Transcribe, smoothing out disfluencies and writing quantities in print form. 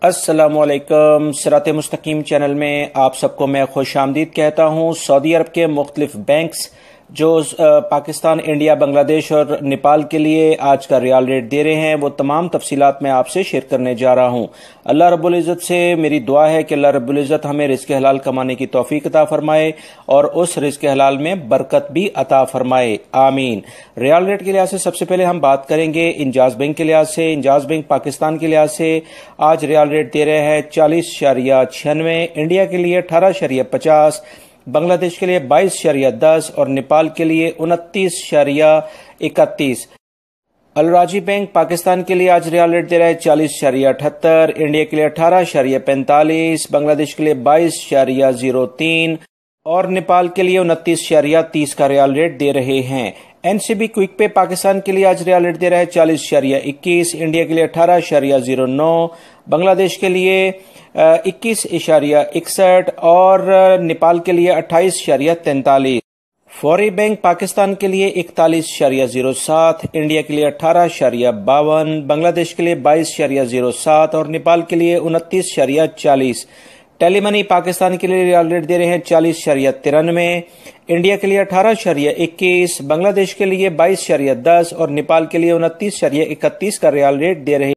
السلام علیکم۔ صراط مستقیم چینل میں آپ سب کو میں خوش آمدید کہتا ہوں۔ سعودی عرب کے مختلف بینکس جو پاکستان، انڈیا، بنگلہ دیش اور نیپال کے لیے آج کا ریال ریٹ دے رہے ہیں، وہ تمام تفصیلات میں آپ سے شیئر کرنے جا رہا ہوں۔ اللہ رب العزت سے میری دعا ہے کہ اللہ رب العزت ہمیں رزق حلال کمانے کی توفیق عطا فرمائے اور اس رزق حلال میں برکت بھی عطا فرمائے، آمین۔ ریال ریٹ کے لحاظ سے سب سے پہلے ہم بات کریں گے انجاز بینک کے لحاظ سے۔ انجاز بینک پاکستان کے لحاظ سے آج ریال ریٹ دے رہے ہیں 40.96، انڈیا کے لیے 18.50، بنگلہ دیش کے لیے 22.10 اور نیپال کے لیے 29.31۔ الراجی بینک پاکستان کے لیے آج ریال ریٹ دے رہا ہے 40.78، انڈیا کے لیے 18.45، بنگلہ دیش کے لیے 22.03 اور نیپال کے لیے 29.30 کا ریال ریٹ دے رہے ہیں۔ این سی بی کوئک پے پاکستان کے لیے آج ریال ریٹ دے رہا ہے 40.21، انڈیا کے لیے 18.09، بنگلہ دیش کے لیے 21.61 اور نیپال کے لیے 28.43۔ فوری بینک پاکستان کے لیے 41.07، انڈیا کے لیے 18.52، بنگلہ دیش کے لیے 22.07 اور نیپال کے لیے 29.40۔ ٹیلی منی پاکستان کے لیے ریال ریٹ دے رہے ہیں 40.93، انڈیا کے لیے 18.21، بنگلہ دیش کے لیے 22.10 اور نیپال کے لیے 29.31 کا ریال ریٹ دے رہے ہیں۔